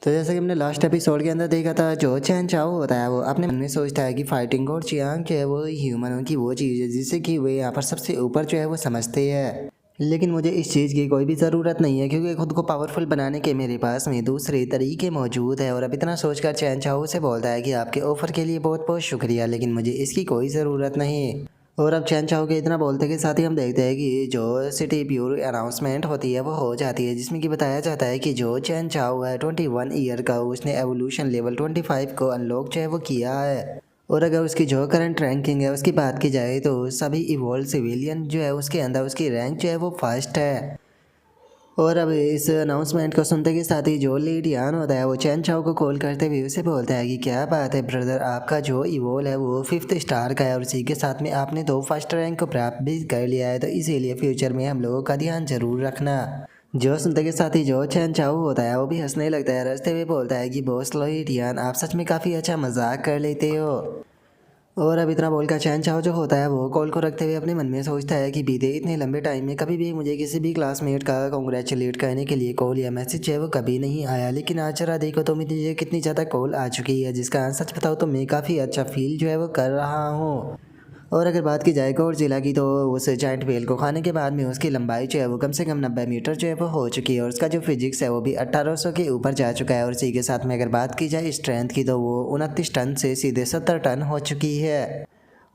तो जैसे कि हमने लास्ट एपिसोड के अंदर देखा था, जो चैन चाओ होता है वो अपने मन में सोचता है कि फाइटिंग और चियांग जो है वो ह्यूमनों की वो चीज़ है जिससे कि वे यहाँ पर सबसे ऊपर जो है वो समझते हैं। लेकिन मुझे इस चीज़ की कोई भी ज़रूरत नहीं है क्योंकि खुद को पावरफुल बनाने के मेरे पास में दूसरे तरीके मौजूद है। और अब इतना सोचकर चैन चाओ से बोलता है कि आपके ऑफ़र के लिए बहुत बहुत शुक्रिया, लेकिन मुझे इसकी कोई ज़रूरत नहीं। और अब चैन चाओ के इतना बोलते के साथ ही हम देखते हैं कि जो सिटी प्यूर अनाउंसमेंट होती है वो हो जाती है, जिसमें कि बताया जाता है कि जो चैन चाओ है 21 ईयर का, उसने एवोल्यूशन लेवल 25 को अनलॉक जो है वो किया है। और अगर उसकी जो करंट रैंकिंग है उसकी बात की जाए तो सभी इवोल्व सिविलियन जो है उसके अंदर उसकी रैंक जो है वो फर्स्ट है। और अब इस अनाउंसमेंट को सुनते के साथ ही जो ली डियान होता है वो चैन चाओ को कॉल करते हुए उसे बोलता है कि क्या बात है ब्रदर, आपका जो इवोल है वो 5th स्टार का है और इसी के साथ में आपने तो फर्स्ट रैंक को प्राप्त भी कर लिया है, तो इसीलिए फ्यूचर में हम लोगों का ध्यान जरूर रखना। जो सुनते के साथ ही जो चैन चाओ होता है वो भी हंसने लगता है, हंसते हुए बोलता है कि बॉस ली डियान, आप सच में काफ़ी अच्छा मजाक कर लेते हो। और अब इतना बोलकर चैन चाओ जो होता है वो कॉल को रखते हुए अपने मन में सोचता है कि बीते इतने लंबे टाइम में कभी भी मुझे किसी भी क्लासमेट का कॉन्ग्रेचुलेट करने के लिए कॉल या मैसेज है वो कभी नहीं आया, लेकिन आज जरा देखो तो मुझे कितनी ज़्यादा कॉल आ चुकी है, जिसका सच बताओ तो मैं काफ़ी अच्छा फील जो है वो कर रहा हूँ। और अगर बात की जाए गॉडजिला की, तो उस जाइंट व्हेल को खाने के बाद में उसकी लंबाई जो है वो कम से कम 90 मीटर जो है वो हो चुकी है और उसका जो फिजिक्स है वो भी 1800 के ऊपर जा चुका है। और इसी के साथ में अगर बात की जाए स्ट्रेंथ की, तो वो 29 टन से सीधे 70 टन हो चुकी है।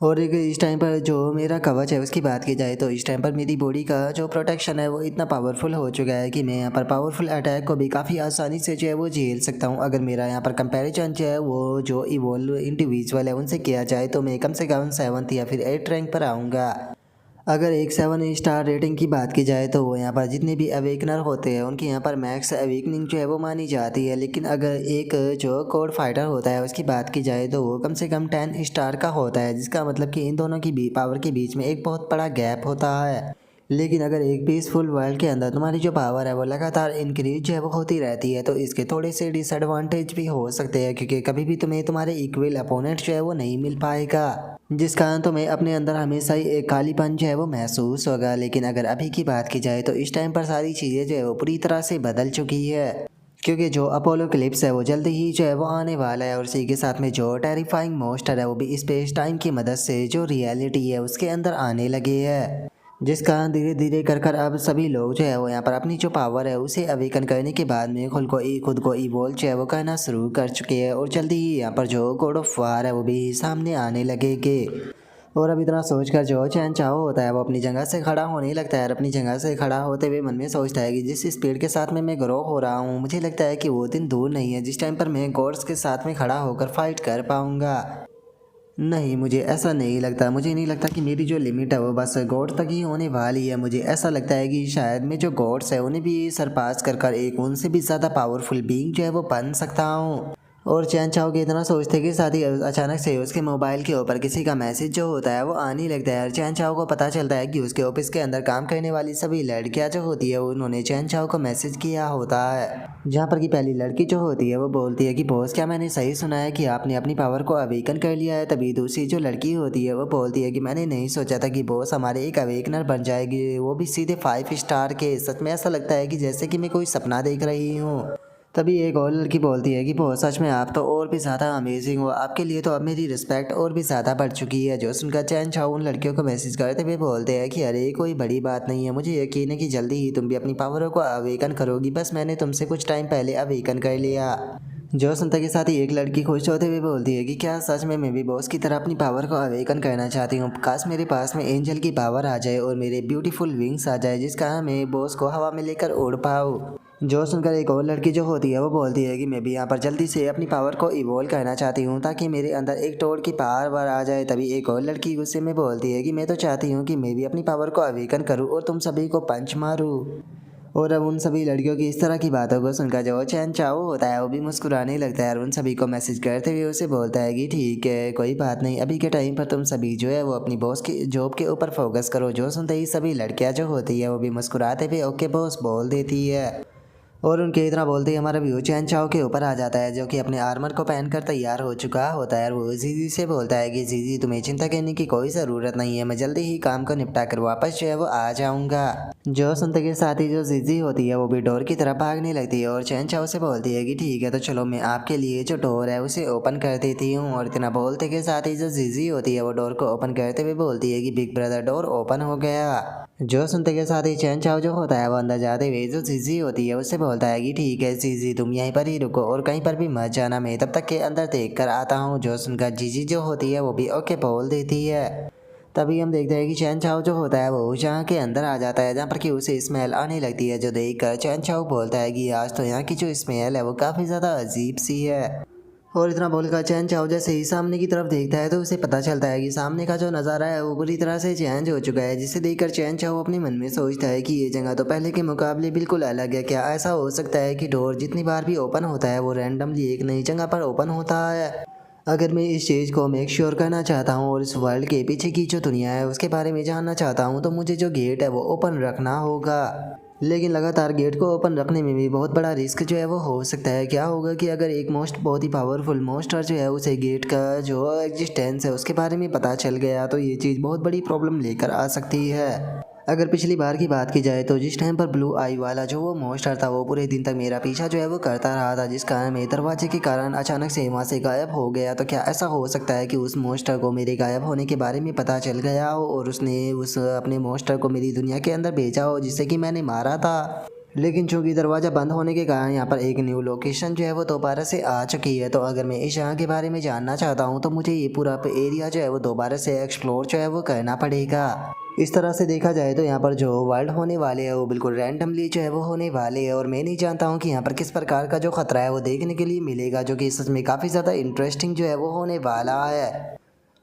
और एक इस टाइम पर जो मेरा कवच है उसकी बात की जाए तो इस टाइम पर मेरी बॉडी का जो प्रोटेक्शन है वो इतना पावरफुल हो चुका है कि मैं यहाँ पर पावरफुल अटैक को भी काफ़ी आसानी से जो है वो झेल सकता हूँ। अगर मेरा यहाँ पर कंपैरिजन जो है वो जो इवोल्व इंडिविजुअल है उनसे किया जाए तो मैं कम से कम 7th या फिर 8th रैंक पर आऊँगा। अगर एक 7 स्टार रेटिंग की बात की जाए तो वो यहाँ पर जितने भी अवेकनर होते हैं उनकी यहाँ पर मैक्स अवेकनिंग जो है वो मानी जाती है, लेकिन अगर एक जो कोड फाइटर होता है उसकी बात की जाए तो वो कम से कम 10 स्टार का होता है, जिसका मतलब कि इन दोनों की पावर के बीच में एक बहुत बड़ा गैप होता है। लेकिन अगर एक पीसफुल वर्ल्ड के अंदर तुम्हारी जो पावर है वो लगातार इंक्रीज जो है वो होती रहती है, तो इसके थोड़े से डिसएडवांटेज भी हो सकते हैं क्योंकि कभी भी तुम्हें तुम्हारे इक्वल अपोनेंट जो है वो नहीं मिल पाएगा, जिस कारण तुम्हें अपने अंदर हमेशा ही एक कालीपन जो है वो महसूस होगा। लेकिन अगर अभी की बात की जाए तो इस टाइम पर सारी चीज़ें जो है वो पूरी तरह से बदल चुकी है, क्योंकि जो अपोलो क्लिप्स है वो जल्दी ही जो है वो आने वाला है और इसी के साथ में जो टेरिफाइंग मोस्टर है वो भी स्पेस टाइम की मदद से जो रियलिटी है उसके अंदर आने लगे है, जिस कारण धीरे धीरे कर कर अब सभी लोग जो है वो यहाँ पर अपनी जो पावर है उसे अवेकन करने के बाद में खुद को इवोल्व जो है वो करना शुरू कर चुके हैं और जल्दी ही यहाँ पर जो गॉड ऑफ वार है वो भी सामने आने लगेंगे। और अब इतना सोचकर जो चैन चाओ होता है वो अपनी जगह से खड़ा होने लगता है और अपनी जगह से खड़ा होते हुए मन में सोचता है कि जिस स्पीड के साथ में मैं ग्रो हो रहा हूँ, मुझे लगता है कि वो दिन दूर नहीं है जिस टाइम पर मैं गॉड्स के साथ में खड़ा होकर फाइट कर पाऊंगा। नहीं, मुझे ऐसा नहीं लगता। मुझे नहीं लगता कि मेरी जो लिमिट है वो बस गॉड तक ही होने वाली है। मुझे ऐसा लगता है कि शायद मैं जो गॉड्स है उन्हें भी सरपास कर कर एक उनसे भी ज़्यादा पावरफुल बीइंग जो है वो बन सकता हूँ। और चैन चाओ के इतना सोचते के साथ ही अचानक से उसके मोबाइल के ऊपर किसी का मैसेज जो होता है वो आने लगता है और चैन चाओ को पता चलता है कि उसके ऑफिस के अंदर काम करने वाली सभी लड़कियां जो होती है उन्होंने चैन चाओ को मैसेज किया होता है, जहाँ पर कि पहली लड़की जो होती है वो बोलती है कि बॉस क्या मैंने सही सुना है कि आपने अपनी पावर को अवेकन कर लिया है। तभी दूसरी जो लड़की होती है वो बोलती है कि मैंने नहीं सोचा था कि बॉस हमारे एक अवेकनर बन जाएगी, वो भी सीधे 5 स्टार के। सच में ऐसा लगता है कि जैसे कि मैं कोई सपना देख रही हूँ। तभी एक और लड़की बोलती है कि बहुत सच में आप तो और भी ज़्यादा अमेजिंग हो, आपके लिए तो अब मेरी रिस्पेक्ट और भी ज़्यादा बढ़ चुकी है। जो सुनकर चैन चाओ उन लड़कियों को मैसेज करते हुए बोलते हैं कि अरे कोई बड़ी बात नहीं है, मुझे यकीन है कि जल्दी ही तुम भी अपनी पावरों को अवेकन करोगी, बस मैंने तुमसे कुछ टाइम पहले अवेकन कर लिया। जो सुनते के साथ ही एक लड़की खुश होते हुए बोलती है कि क्या सच में मैं भी बॉस की तरह अपनी पावर को अवेकन करना चाहती हूँ, काश मेरे पास में एंजल की पावर आ जाए और मेरे ब्यूटीफुल विंग्स आ जाए जिस कारण मैं बॉस को हवा में लेकर उड़ पाऊँ। जो सुनकर एक और लड़की जो होती है वो बोलती है कि मैं भी यहाँ पर जल्दी से अपनी पावर को इवॉल्व करना चाहती हूँ ताकि मेरे अंदर एक टोड की पावर आ जाए। तभी एक और लड़की गुस्से में बोलती है कि मैं तो चाहती हूँ कि मैं भी अपनी पावर को अवेकन करूँ और तुम सभी को पंच मारूँ। और अब उन सभी लड़कियों की इस तरह की बातों को सुनकर जो चैन चाओ होता है वो भी मुस्कुराने लगता है और उन सभी को मैसेज करते हुए उसे बोलता है कि ठीक है कोई बात नहीं, अभी के टाइम पर तुम सभी जो है वो अपनी बॉस की जॉब के ऊपर फोकस करो। जो सुनते ही सभी लड़कियां जो होती है वो भी मुस्कुराते हुए ओके बॉस बोल देती है। और उनके इतना बोलते ही हमारा व्यू चैन चाओ के ऊपर आ जाता है, जो कि अपने आर्मर को पहनकर तैयार हो चुका होता है। वो जीजी से बोलता है कि जीजी तुम्हें चिंता करने की कोई ज़रूरत नहीं है, मैं जल्दी ही काम को निपटा कर वापस जो है वो आ जाऊंगा। जो सुनते के साथ ही जो जीजी होती है वो भी डोर की तरफ भागने लगती है और चैन चाओ से बोलती है कि ठीक है तो चलो मैं आपके लिए जो डोर है उसे ओपन कर देती हूँ। और इतना बोलते के साथ ही जो जीजी होती है वो डोर को ओपन करते हुए बोलती है कि बिग ब्रदर डोर ओपन हो गया। जो सुनते के साथ ही चैन चाओ जो होता है वो अंदर जाते हुए जो जीजी होती है उससे बोलता है कि ठीक है जीजी तुम यहीं पर ही रुको और कहीं पर भी मत जाना, मैं तब तक के अंदर देख कर आता हूँ। जो सुनकर जीजी जो होती है वो भी ओके बोल देती है। तभी हम देखते हैं कि चैन चाओ जो होता है वो जहाँ के अंदर आ जाता है, जहाँ पर कि उसे स्मेल आने लगती है। जो देख कर चैन चाओ बोलता है कि आज तो यहाँ की जो स्मेल है वो काफ़ी ज़्यादा अजीब सी है। और इतना बोलकर चैन चाओ जैसे ही सामने की तरफ देखता है तो उसे पता चलता है कि सामने का जो नज़ारा है वो बुरी तरह से चेंज हो चुका है, जिसे देखकर चैन चाओ अपने मन में सोचता है कि ये जगह तो पहले के मुकाबले बिल्कुल अलग है। क्या ऐसा हो सकता है कि डोर जितनी बार भी ओपन होता है वो रैंडमली एक नई जगह पर ओपन होता है? अगर मैं इस चीज़ को मेक श्योर करना चाहता हूँ और इस वर्ल्ड के पीछे की जो दुनिया है उसके बारे में जानना चाहता हूँ तो मुझे जो गेट है वो ओपन रखना होगा। लेकिन लगातार गेट को ओपन रखने में भी बहुत बड़ा रिस्क जो है वो हो सकता है। क्या होगा कि अगर एक बहुत ही पावरफुल मोस्टर जो है उसे गेट का जो एग्जिस्टेंस है उसके बारे में पता चल गया तो ये चीज़ बहुत बड़ी प्रॉब्लम लेकर आ सकती है। अगर पिछली बार की बात की जाए तो जिस टाइम पर ब्लू आई वाला जो वो मोस्टर था वो पूरे दिन तक मेरा पीछा जो है वो करता रहा था, जिस कारण मैं दरवाजे के कारण अचानक से वहाँ से गायब हो गया। तो क्या ऐसा हो सकता है कि उस मोस्टर को मेरे गायब होने के बारे में पता चल गया हो और उसने उस अपने मोस्टर को मेरी दुनिया के अंदर भेजा हो जिससे कि मैंने मारा था? लेकिन चूंकि दरवाज़ा बंद होने के कारण यहाँ पर एक न्यू लोकेशन जो है वो दोबारा से आ चुकी है। तो अगर मैं इस जगह के बारे में जानना चाहता हूँ तो मुझे ये पूरा एरिया जो है वो दोबारा से एक्सप्लोर जो है वो करना पड़ेगा। इस तरह से देखा जाए तो यहाँ पर जो वर्ल्ड होने वाले हैं वो बिल्कुल रैंडमली जो है वो होने वाले हैं और मैं नहीं जानता हूँ कि यहाँ पर किस प्रकार का जो खतरा है वो देखने के लिए मिलेगा, जो कि सच में काफ़ी ज़्यादा इंटरेस्टिंग जो है वो होने वाला है।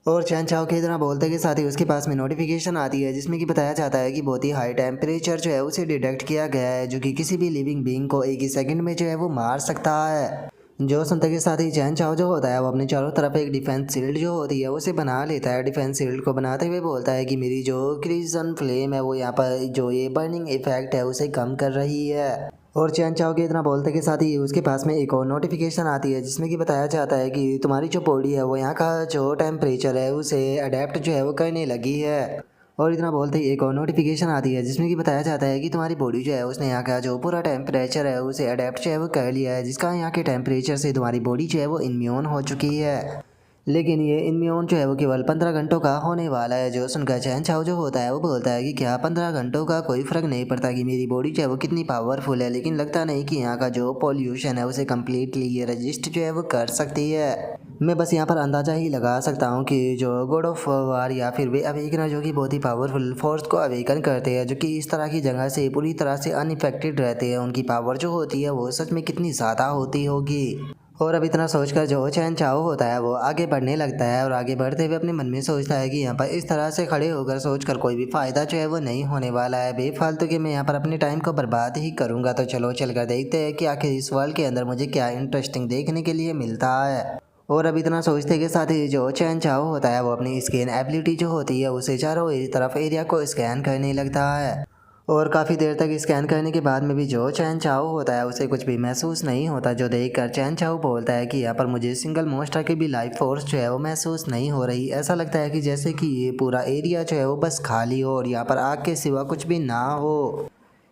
और चैन चाओ के इतना बोलते के साथ ही उसके पास में नोटिफिकेशन आती है जिसमें कि बताया जाता है कि बहुत ही हाई टेम्परेचर जो है उसे डिटेक्ट किया गया है, जो कि किसी भी लिविंग बीइंग को एक ही सेकंड में जो है वो मार सकता है। जो सुनते के साथ ही चैन चाओ जो होता है वो अपने चारों तरफ एक डिफेंस शील्ड जो होती है उसे बना लेता है। डिफेंस शील्ड को बनाते हुए बोलता है कि मेरी जो क्रिजन फ्लेम है वो यहाँ पर जो ये बर्निंग इफेक्ट है उसे कम कर रही है। और चैन चाओ के इतना बोलते के साथ ही उसके पास में एक और नोटिफिकेशन आती है जिसमें कि बताया जाता है कि तुम्हारी जो बॉडी है वो यहाँ का जो टेम्परेचर है उसे अडेप्ट जो है वो करने लगी है। और इतना बोलते ही एक और नोटिफिकेशन आती है जिसमें कि बताया जाता है कि तुम्हारी बॉडी जो है उसने यहाँ का जो पूरा टेम्परेचर है उसे अडेप्ट जो है वो कर लिया है, जिसका यहाँ के टेम्परेचर से तुम्हारी बॉडी जो है वो इम्यून हो चुकी है। लेकिन ये इम्यून जो है वो केवल 15 घंटों का होने वाला है। जो सुनकर चैन चाओ जो होता है वो बोलता है कि क्या 15 घंटों का कोई फ़र्क नहीं पड़ता कि मेरी बॉडी जो है वो कितनी पावरफुल है, लेकिन लगता नहीं कि यहाँ का जो पॉल्यूशन है उसे कम्प्लीटली ये रजिस्ट जो है वो कर सकती है। मैं बस यहाँ पर अंदाज़ा ही लगा सकता हूँ कि जो गॉड ऑफ वार या फिर वे अवेकनर जो कि बहुत ही पावरफुल फोर्स को अवेकन करते हैं, जो कि इस तरह की जगह से पूरी तरह से अनइफेक्टेड रहते हैं, उनकी पावर जो होती है वो सच में कितनी ज़्यादा होती होगी। और अब इतना सोचकर जो चैन चाओ होता है वो आगे बढ़ने लगता है और आगे बढ़ते हुए अपने मन में सोचता है कि यहाँ पर इस तरह से खड़े होकर सोचकर कोई भी फ़ायदा जो है वो नहीं होने वाला है, बेफालतू के मैं यहाँ पर अपने टाइम को बर्बाद ही करूँगा। तो चलो चलकर देखते हैं कि आखिर इस वर्ल्ड के अंदर मुझे क्या इंटरेस्टिंग देखने के लिए मिलता है। और अब इतना सोचते के साथ ही जो चैन चाओ होता है वो अपनी स्कैन एबिलिटी जो होती है उसे चारों तरफ एरिया को स्कैन करने लगता है। और काफ़ी देर तक स्कैन करने के बाद में भी जो चैन चाओ होता है उसे कुछ भी महसूस नहीं होता, जो देखकर चैन चाओ बोलता है कि यहाँ पर मुझे सिंगल मोस्टर की भी लाइफ फोर्स जो है वो महसूस नहीं हो रही। ऐसा लगता है कि जैसे कि ये पूरा एरिया जो है वो बस खाली हो और यहाँ पर आग के सिवा कुछ भी ना हो।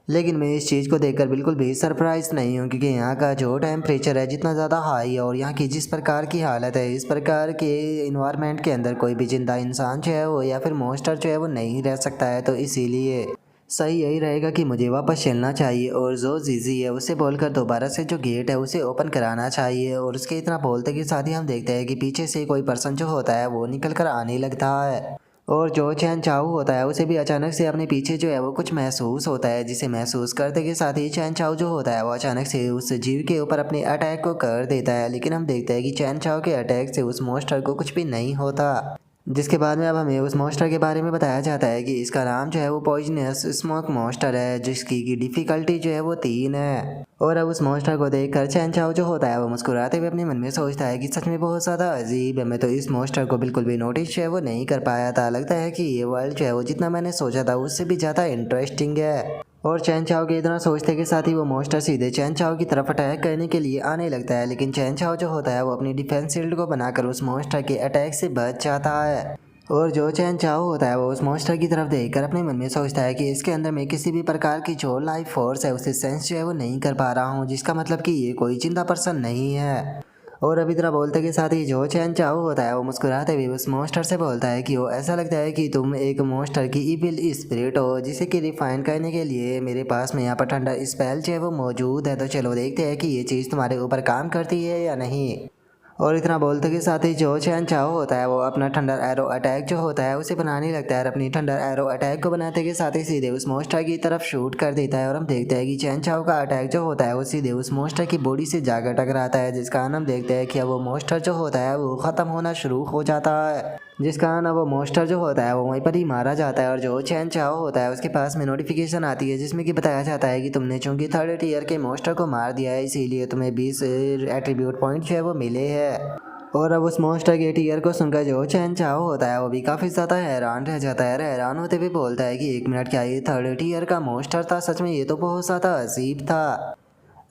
लेकिन मैं इस चीज़ को देखकर बिल्कुल भी सरप्राइज नहीं हूँ, क्योंकि यहाँ का जो टेम्परेचर है जितना ज़्यादा हाई है और यहाँ की जिस प्रकार की हालत है, इस प्रकार के इन्वायरमेंट के अंदर कोई भी जिंदा इंसान जो है वो या फिर मोस्टर जो है वो नहीं रह सकता है। तो इसीलिए सही यही रहेगा कि मुझे वापस चलना चाहिए और जो जीजी है उसे बोलकर दोबारा से जो गेट है उसे ओपन कराना चाहिए। और उसके इतना बोलते के साथ ही हम देखते हैं कि पीछे से कोई पर्सन जो होता है वो निकल कर आने लगता है। और जो चैन चाओ होता है उसे भी अचानक से अपने पीछे जो है वो कुछ महसूस होता है, जिसे महसूस करते के साथ ही चैन चाओ जो होता है वो अचानक से उस जीव के ऊपर अपने अटैक को कर देता है। लेकिन हम देखते हैं कि चैन चाओ के अटैक से उस मोस्टर को कुछ भी नहीं होता, जिसके बाद में अब हमें उस मोस्टर के बारे में बताया जाता है कि इसका नाम जो है वो पॉइजनस स्मोक मोस्टर है, जिसकी की डिफ़िकल्टी जो है वो 3 है। और अब उस मोस्टर को देखकर चैन चाओ जो होता है वो मुस्कुराते हुए अपने मन में सोचता है कि सच में बहुत ज़्यादा अजीब है, मैं तो इस मोस्टर को बिल्कुल भी नोटिस जो है वो नहीं कर पाया था। लगता है कि ये वर्ल्ड जो है वो जितना मैंने सोचा था उससे भी ज़्यादा इंटरेस्टिंग है। और चैन चाओ के इतना सोचते के साथ ही वो मॉन्स्टर सीधे चैन चाओ की तरफ अटैक करने के लिए आने लगता है, लेकिन चैन चाओ जो होता है वो अपनी डिफेंस शील्ड को बनाकर उस मॉन्स्टर के अटैक से बच जाता है। और जो चैन चाओ होता है वो उस मॉन्स्टर की तरफ देखकर अपने मन में सोचता है कि इसके अंदर मैं किसी भी प्रकार की जो लाइफ फोर्स है उसे सेंस जो है वो नहीं कर पा रहा हूँ, जिसका मतलब कि ये कोई जिंदा पर्सन नहीं है। और अभी तरह बोलते के साथ ही जो चैन चाओ होता है वो मुस्कुराते हुए उस मॉन्स्टर से बोलता है कि वो ऐसा लगता है कि तुम एक मॉन्स्टर की इविल स्पिरिट हो, जिसे कि रिफाइन करने के लिए मेरे पास में यहाँ पर ठंडा स्पेल जो है वो मौजूद है। तो चलो देखते हैं कि ये चीज़ तुम्हारे ऊपर काम करती है या नहीं। और इतना बोलते के साथ ही जो चैन चाओ होता है वो अपना थंडर एरो अटैक जो होता है उसे बनाने लगता है। अपनी थंडर एरो अटैक को बनाते के साथ ही सीधे उस मॉन्स्टर की तरफ शूट कर देता है। और हम देखते हैं कि चैन चाओ का अटैक जो होता है वो सीधे उस मॉन्स्टर की बॉडी से जाकर टकराता है, जिसका हम देखते हैं कि अब वो मॉन्स्टर जो होता है वो ख़त्म होना शुरू हो जाता है, जिस कारण अब वो मॉन्स्टर जो होता है वो वहीं पर ही मारा जाता है। और जो चैन चाओ होता है उसके पास में नोटिफिकेशन आती है जिसमें कि बताया जाता है कि तुमने चूंकि 3rd टियर के मॉन्स्टर को मार दिया है, इसीलिए तुम्हें 20 एट्रीब्यूट पॉइंट जो है वो मिले हैं। और अब उस मॉन्स्टर के टीयर को सुनकर जो चैन चाओ होता है वो भी काफ़ी ज़्यादा हैरान रह जाता है। हैरान होते हुए बोलता है कि 1 मिनट क्या ये 3rd टियर का मॉन्स्टर था? सच में ये तो बहुत ज़्यादा अजीब था।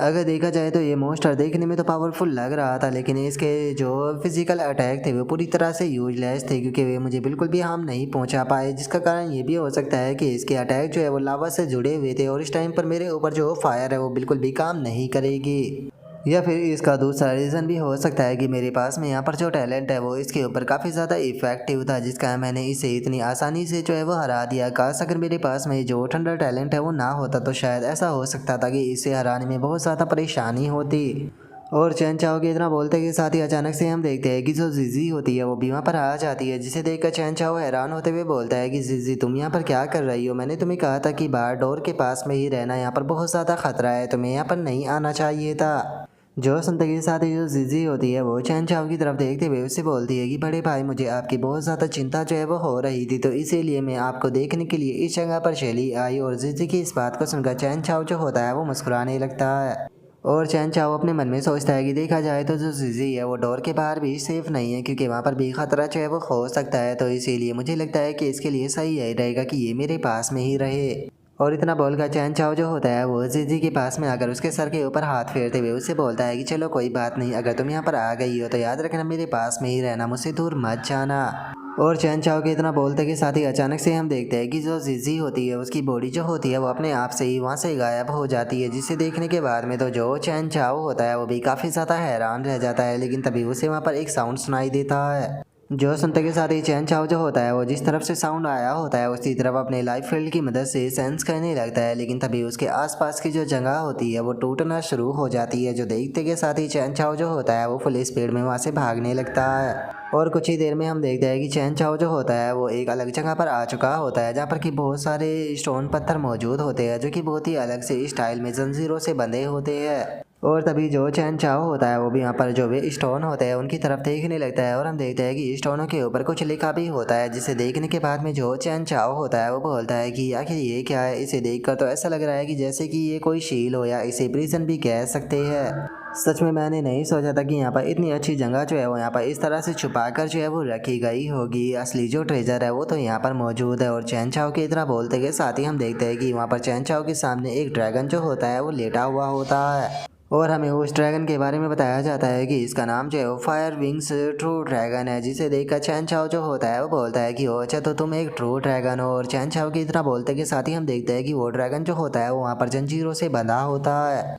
अगर देखा जाए तो ये मॉन्स्टर देखने में तो पावरफुल लग रहा था, लेकिन इसके जो फिजिकल अटैक थे वो पूरी तरह से यूजलेस थे, क्योंकि वे मुझे बिल्कुल भी हार्म नहीं पहुंचा पाए। जिसका कारण ये भी हो सकता है कि इसके अटैक जो है वो लावा से जुड़े हुए थे और इस टाइम पर मेरे ऊपर जो फायर है वो बिल्कुल भी काम नहीं करेगी। या फिर इसका दूसरा रीज़न भी हो सकता है कि मेरे पास में यहाँ पर जो टैलेंट है वो इसके ऊपर काफ़ी ज़्यादा इफेक्टिव था, जिसका मैंने इसे इतनी आसानी से जो है वो हरा दिया। काश अगर मेरे पास में जो ठंडा टैलेंट है वो ना होता तो शायद ऐसा हो सकता था कि इसे हराने में बहुत ज़्यादा परेशानी होती। और चैन चाओ के इतना बोलते के साथ ही अचानक से हम देखते हैं कि जो जिजी होती है वो भी वहाँ पर आ जाती है, जिसे देखकर चैन चाओ हैरान होते हुए बोलता है कि जिजी तुम यहाँ पर क्या कर रही हो? मैंने तुम्हें कहा था कि बाहर डोर के पास में ही रहना, यहाँ पर बहुत ज़्यादा खतरा है, तुम्हें यहाँ पर नहीं आना चाहिए था। जो सुनते के साथ ही जो जिजी होती है वो चैन चाओ की तरफ देखते हुए उससे बोलती है कि बड़े भाई मुझे आपकी बहुत ज़्यादा चिंता जो है वो हो रही थी, तो इसीलिए मैं आपको देखने के लिए इस जगह पर चली आई। और जिजी की इस बात को सुनकर चैन चाओ जो होता है वो मुस्कुराने लगता है। और चैन चाओ अपने मन में सोचता है कि देखा जाए तो जो जिजी है वो डोर के बाहर भी सेफ नहीं है, क्योंकि वहाँ पर भी खतरा जो है वो हो सकता है। तो इसीलिए मुझे लगता है कि इसके लिए सही यही रहेगा कि ये मेरे पास में ही रहे। और इतना बोलकर चैन चाओ जो होता है वो जीजी के पास में आकर उसके सर के ऊपर हाथ फेरते हुए उससे बोलता है कि चलो कोई बात नहीं, अगर तुम यहाँ पर आ गई हो तो याद रखना मेरे पास में ही रहना, मुझसे दूर मत जाना। और चैन चाओ के इतना बोलते के साथ ही अचानक से हम देखते हैं कि जो जीजी होती है उसकी बॉडी जो होती है वो अपने आप से ही वहाँ से गायब हो जाती है, जिसे देखने के बाद में तो जो चैन चाओ होता है वो भी काफ़ी ज़्यादा हैरान रह जाता है। लेकिन तभी उसे वहाँ पर एक साउंड सुनाई देता है। जो सुनते के साथ ही चैन चाओ जो होता है वो जिस तरफ से साउंड आया होता है उसी तरफ अपने लाइफ फील्ड की मदद से सेंस करने लगता है। लेकिन तभी उसके आसपास की जो जगह होती है वो टूटना शुरू हो जाती है। जो देखते के साथ ही चैन चाओ जो होता है वो फुल स्पीड में वहाँ से भागने लगता है। और कुछ ही देर में हम देखते हैं कि चैन चाओ जो होता है वो एक अलग जगह पर आ चुका होता है, जहाँ पर कि बहुत सारे स्टोन पत्थर मौजूद होते हैं, जो कि बहुत ही अलग से स्टाइल में जंजीरों से बंधे होते हैं। और तभी जो चैन चाओ होता है वो भी यहाँ पर जो भी स्टोन होते हैं उनकी तरफ देखने लगता है। और हम देखते हैं कि स्टोनों के ऊपर कुछ लिखा भी होता है, जिसे देखने के बाद में जो चैन चाओ होता है वो बोलता है कि आखिर ये क्या है? इसे देखकर तो ऐसा लग रहा है कि जैसे कि ये कोई शील हो, या इसे प्रिजन भी कह सकते हैं। सच में मैंने नहीं सोचा था कि यहाँ पर इतनी अच्छी जगह जो है वो यहाँ पर इस तरह से छुपा कर जो है वो रखी गई होगी। असली जो ट्रेजर है वो तो यहाँ पर मौजूद है। और चैन चाओ के इतना बोलते के साथ ही हम देखते हैं कि वहाँ पर चैन चाओ के सामने एक ड्रैगन जो होता है वो लेटा हुआ होता है। और हमें उस ड्रैगन के बारे में बताया जाता है कि इसका नाम जो है वो फायर विंग्स ट्रू ड्रैगन है, जिसे देखकर चैन चाओ जो होता है वो बोलता है कि ओ अच्छा तो तुम एक ट्रू ड्रैगन हो। और चैन चाओ की इतना बोलते के साथ ही हम देखते हैं कि वो ड्रैगन जो होता है वो वहाँ पर जंजीरों से बंधा होता है।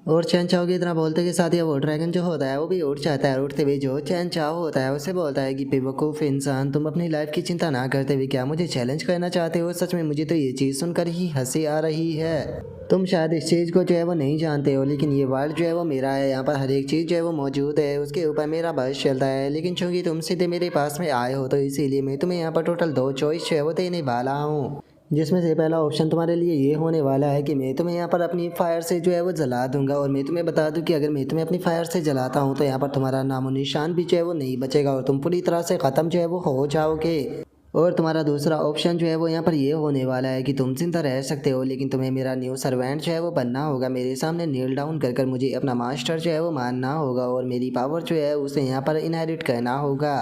और चैन चाओ की इतना बोलते के साथ ही वो ड्रैगन जो होता है वो भी उठ जाता है। उठते हुए जो चैन चाओ होता है उससे बोलता है कि बेवकूफ़ इंसान, तुम अपनी लाइफ की चिंता ना करते हुए क्या मुझे चैलेंज करना चाहते हो? सच में मुझे तो ये चीज़ सुनकर ही हंसी आ रही है। तुम शायद इस चीज़ को जो है वो नहीं जानते हो, लेकिन ये वर्ल्ड जो है वो मेरा है। यहाँ पर हर एक चीज़ जो है वो मौजूद है, उसके ऊपर मेरा बस चलता है। लेकिन चूंकि तुम सीधे मेरे पास में आए हो तो इसीलिए मैं तुम्हें यहाँ पर टोटल 2 चॉइस जो है वो देने वाला हूँ, जिसमें से पहला ऑप्शन तुम्हारे लिए ये होने वाला है कि मैं तुम्हें यहाँ पर अपनी फायर से जो है वो जला दूंगा। और मैं तुम्हें बता दूं कि अगर मैं तुम्हें अपनी फायर से जलाता हूँ तो यहाँ पर तुम्हारा नामो निशान भी जो है वो नहीं बचेगा और तुम पूरी तरह से ख़त्म जो है वो हो जाओगे। और तुम्हारा दूसरा ऑप्शन जो है वो यहाँ पर ये होने वाला है कि तुम जिंदा रह सकते हो, लेकिन तुम्हें मेरा न्यू सर्वेंट जो है वो बनना होगा। मेरे सामने नील डाउन कर कर मुझे अपना मास्टर जो है वो मानना होगा और मेरी पावर जो है उसे यहाँ पर इनहेरिट करना होगा।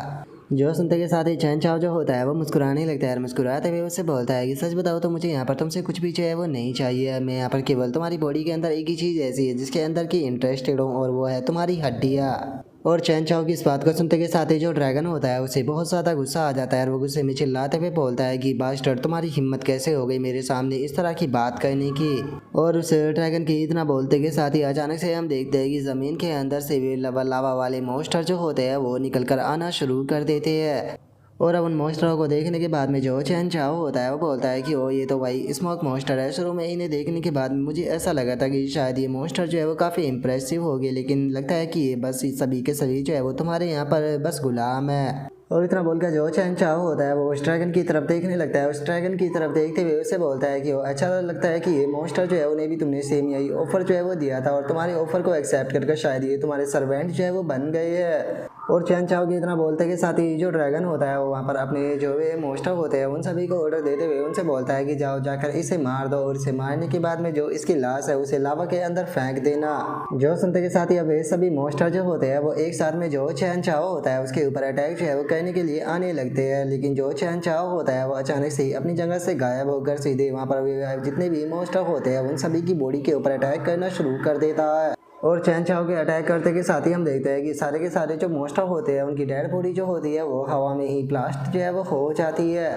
जो सुनते के साथ ही चैन चाओ जो होता है वो मुस्कुराने लगता है और मुस्कुराते हुए उससे बोलता है कि सच बताओ तो मुझे यहाँ पर तुमसे कुछ भी जो है वो नहीं चाहिए। मैं यहाँ पर केवल तुम्हारी बॉडी के अंदर एक ही चीज़ ऐसी है जिसके अंदर की इंटरेस्टेड हूँ और वो है तुम्हारी हड्डियाँ। और चैन चाओ की इस बात को सुनते के साथ ही जो ड्रैगन होता है उसे बहुत ज़्यादा गुस्सा आ जाता है और वो गुस्से में चिल्लाते हुए बोलता है कि बास्टर्ड तुम्हारी हिम्मत कैसे हो गई मेरे सामने इस तरह की बात करने की। और उस ड्रैगन के इतना बोलते के साथ ही अचानक से हम देखते हैं कि ज़मीन के अंदर से भी लावा वाले मॉन्स्टर जो होते हैं वो निकल कर आना शुरू कर देते हैं। और अब उन मॉन्स्टरों को देखने के बाद में जो चैन चाओ होता है वो बोलता है कि ओ ये तो भाई स्मोक मॉन्स्टर है। शुरू में इन्हें देखने के बाद मुझे ऐसा लगा था कि शायद ये मॉन्स्टर जो है वो काफ़ी इंप्रेसिव होगी, लेकिन लगता है कि ये बस सभी के सभी जो है वो तुम्हारे यहाँ पर बस गुलाम है। और इतना बोलकर जो चैन चाओ होता है वो उस ड्रैगन की तरफ देखने लगता है। उस ड्रैगन की तरफ देखते हुए उससे बोलता है कि अच्छा लगता है कि ये मॉन्स्टर जो है उन्हें भी तुमने सेम यही ऑफर जो है वो दिया था और तुम्हारे ऑफर को एक्सेप्ट करके शायद ये तुम्हारे सर्वेंट जो है वो बन गए हैं। और चैन चाओ की इतना बोलते के साथ ही जो ड्रैगन होता है वो वहाँ पर अपने जो भी मॉन्स्टर होते हैं उन सभी को ऑर्डर देते हुए उनसे बोलता है कि जाओ जाकर इसे मार दो और इसे मारने के बाद में जो इसकी लाश है उसे लावा के अंदर फेंक देना। जो सुनते के साथ ही अब ये सभी मॉन्स्टर जो होते हैं वो एक साथ में जो चैन चाओ होता है उसके ऊपर अटैक जो है वो करने के लिए आने लगते हैं, लेकिन जो चैन चाओ होता है वो अचानक से ही अपनी जगह से गायब होकर सीधे वहाँ पर जितने भी मॉन्स्टर होते हैं उन सभी की बॉडी के ऊपर अटैक करना शुरू कर देता है। और चैन चाओ के अटैक करते के साथ ही हम देखते हैं कि सारे के सारे जो मॉन्स्टर होते हैं उनकी डेड बॉडी जो होती है वो हवा में ही ब्लास्ट जो है वो हो जाती है।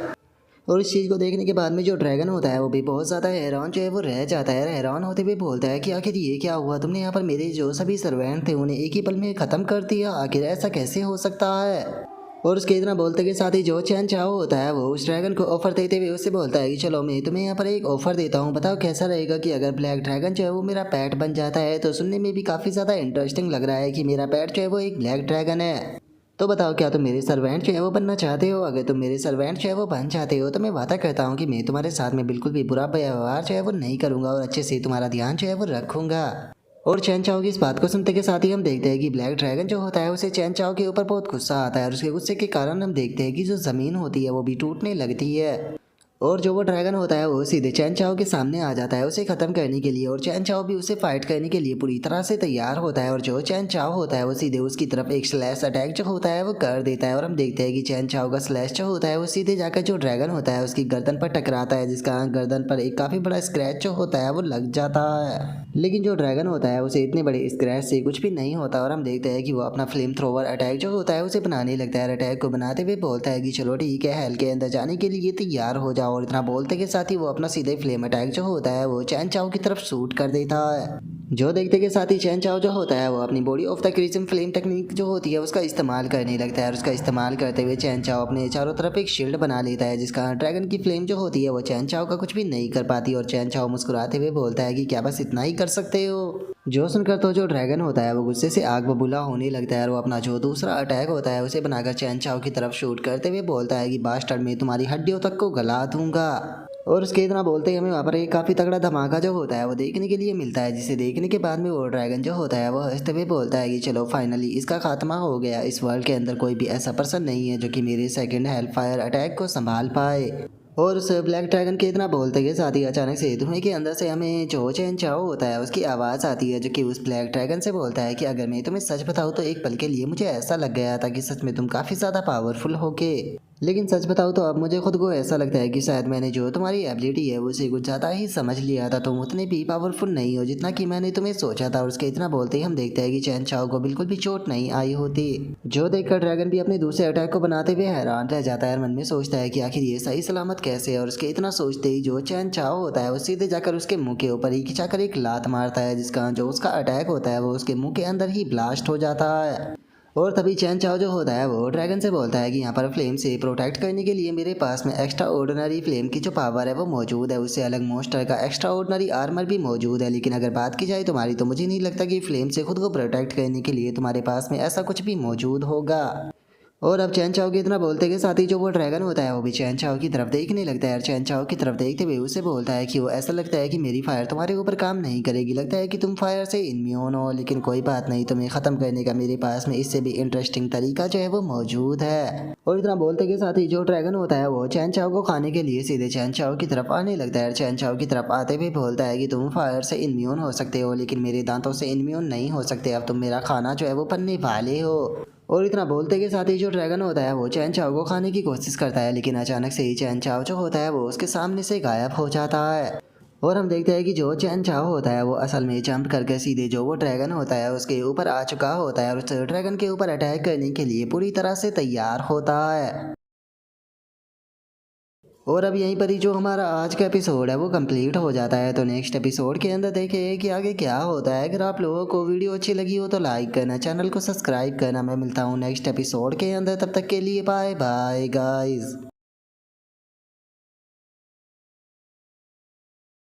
और इस चीज़ को देखने के बाद में जो ड्रैगन होता है वो भी बहुत ज़्यादा हैरान जो है वो रह जाता है। हैरान होते हुए बोलता है कि आखिर ये क्या हुआ, तुमने यहाँ पर मेरे जो सभी सर्वेंट थे उन्हें एक ही पल में ख़त्म कर दिया, आखिर ऐसा कैसे हो सकता है। और उसके इतना बोलते के साथ ही जो चैन चाओ होता है वो उस ड्रैगन को ऑफर देते हुए उससे बोलता है कि चलो मैं तुम्हें यहाँ पर एक ऑफर देता हूँ, बताओ कैसा रहेगा कि अगर ब्लैक ड्रैगन जो है वो मेरा पेट बन जाता है। तो सुनने में भी काफ़ी ज़्यादा इंटरेस्टिंग लग रहा है कि मेरा पेट जो है वो एक ब्लैक ड्रैगन है। तो बताओ क्या तुम मेरे सर्वेंट जो है वो बनना चाहते हो। अगर तुम मेरे सर्वेंट जो है वो बन चाहते हो तो मैं वादा करता हूँ कि मैं तुम्हारे साथ में बिल्कुल भी बुरा व्यवहार जो है वो नहीं करूँगा और अच्छे से तुम्हारा ध्यान जो है वो रखूँगा। और चैन चाओ की इस बात को सुनते के साथ ही हम देखते हैं कि ब्लैक ड्रैगन जो होता है उसे चैन चाओ के ऊपर बहुत गुस्सा आता है और उसके गुस्से के कारण हम देखते हैं कि जो ज़मीन होती है वो भी टूटने लगती है। और जो वो ड्रैगन होता है वो सीधे चैन चाओ के सामने आ जाता है उसे ख़त्म करने के लिए। और चैन चाओ भी उसे फाइट करने के लिए पूरी तरह से तैयार होता है और जो चैन चाओ होता है वो सीधे उसकी तरफ एक स्लैश अटैक जो होता है वो कर देता है। और हम देखते हैं कि चैन चाओ का स्लैश जो होता है वो सीधे जाकर जो ड्रैगन होता है उसकी गर्दन पर टकराता है, जिसका गर्दन पर एक काफ़ी बड़ा स्क्रैच जो होता है वो लग जाता है। लेकिन जो ड्रैगन होता है उसे इतने बड़े स्क्रैच से कुछ भी नहीं होता और हम देखते हैं कि वो अपना फ्लेम थ्रोवर अटैक जो होता है उसे बनाने लगता है। अटैक को बनाते हुए बोलता है कि चलो ठीक है, हेल के अंदर जाने के लिए तैयार हो जाओ। और इतना बोलते के साथ ही वो अपना सीधे फ्लेम अटैक जो होता है वो चैन चाओ की तरफ शूट कर देता है। जो देखते के साथ ही चैन चाओ जो होता है वो अपनी body of the chrism flame technique जो होती है उसका इस्तेमाल करने लगता है। और उसका इस्तेमाल करते हुए चैन चाओ अपने चारों तरफ एक शील्ड बना लेता है, जिसका ड्रैगन की फ्लेम जो होती है वो चैन चाओ का कुछ भी नहीं कर पाती। और चैन चाओ मुस्कुराते हुए बोलता है कि क्या बस इतना ही कर सकते हो। जो सुनकर तो जो ड्रैगन होता है वो गुस्से से आग बबूला होने लगता है और वो अपना जो दूसरा अटैक होता है उसे बनाकर चैन चाओ की तरफ शूट करते हुए बोलता है कि बास्टर्ड मैं तुम्हारी हड्डियों तक को गला दूंगा। और उसके इतना बोलते ही हमें वहाँ पर एक काफ़ी तगड़ा धमाका जो होता है वो देखने के लिए मिलता है, जिसे देखने के बाद में वो ड्रैगन जो होता है वो हंसते हुए बोलता है कि चलो फाइनली इसका खात्मा हो गया। इस वर्ल्ड के अंदर कोई भी ऐसा पर्सन नहीं है जो कि मेरे सेकंड हेलफायर अटैक को संभाल पाए। और उस ब्लैक ड्रैगन के इतना बोलते के साथ ही अचानक से धुएं के अंदर से हमें जो चैन चाओ होता है उसकी आवाज़ आती है, जो कि उस ब्लैक ड्रैगन से बोलता है कि अगर मैं तुम्हें सच बताऊँ तो एक पल के लिए मुझे ऐसा लग गया था कि सच में तुम काफ़ी ज़्यादा पावरफुल होगे, लेकिन सच बताऊँ तो अब मुझे खुद को ऐसा लगता है कि शायद मैंने जो तुम्हारी एबिलिटी है उसे कुछ ज़्यादा ही समझ लिया था। तुम उतने भी पावरफुल नहीं हो जितना कि मैंने तुम्हें सोचा था। और उसके इतना बोलते ही हम देखते हैं कि चैन चाओ को बिल्कुल भी चोट नहीं आई होती, जो देखकर ड्रैगन भी अपने दूसरे अटैक को बनाते हुए हैरान रह जाता है और मन में सोचता है कि आखिर ये सही सलामत कैसे है। और उसके इतना सोचते ही जो चैन चाओ होता है वो सीधे जाकर उसके मुंह के ऊपर ही खिंचाकर एक लात मारता है, जिसका जो उसका अटैक होता है वो उसके मुंह के अंदर ही ब्लास्ट हो जाता है। और तभी चैन चाओ जो होता है वो ड्रैगन से बोलता है कि यहाँ पर फ्लेम से प्रोटेक्ट करने के लिए मेरे पास में एक्स्ट्रा ऑर्डिनरी फ्लेम की जो पावर है वो मौजूद है, उससे अलग मॉन्स्टर का एक्स्ट्रा ऑर्डिनरी आर्मर भी मौजूद है। लेकिन अगर बात की जाए तुम्हारी तो मुझे नहीं लगता कि फ्लेम से खुद को प्रोटेक्ट करने के लिए तुम्हारे पास में ऐसा कुछ भी मौजूद होगा। और अब चैन चाओ के इतना बोलते के साथ ही जो वो ड्रैगन होता है वो भी चैन चाओ की तरफ देखने लगता है और चैन चाओ की तरफ देखते हुए उसे बोलता है कि वो ऐसा लगता है कि मेरी फायर तुम्हारे ऊपर काम नहीं करेगी, लगता है कि तुम फायर से इम्यून हो, लेकिन कोई बात नहीं, तुम्हें ख़त्म करने का मेरे पास में इससे भी इंटरेस्टिंग तरीका जो है वो मौजूद है। और इतना बोलते के साथ ही जो ड्रैगन होता है वो चैन चाओ को खाने के लिए सीधे चैन चाओ की तरफ आने लगता है। चैन चाओ की तरफ आते हुए बोलता है कि तुम फायर से इम्यून हो सकते हो लेकिन मेरे दांतों से इम्यून नहीं हो सकते, अब तुम मेरा खाना जो है वो बनने वाले हो। और इतना बोलते के साथ ही जो ड्रैगन होता है वो चैन चाओ को खाने की कोशिश करता है, लेकिन अचानक से ही चैन चाओ जो होता है वो उसके सामने से गायब हो जाता है। और हम देखते हैं कि जो चैन चाओ होता है वो असल में जंप करके सीधे जो वो ड्रैगन होता है उसके ऊपर आ चुका होता है और उस ड्रैगन के ऊपर अटैक करने के लिए पूरी तरह से तैयार होता है। और अब यहीं पर ही जो हमारा आज का एपिसोड है वो कंप्लीट हो जाता है। तो नेक्स्ट एपिसोड के अंदर देखें कि आगे क्या होता है। अगर आप लोगों को वीडियो अच्छी लगी हो तो लाइक करना, चैनल को सब्सक्राइब करना। मैं मिलता हूँ नेक्स्ट एपिसोड के अंदर, तब तक के लिए बाय बाय गाइस।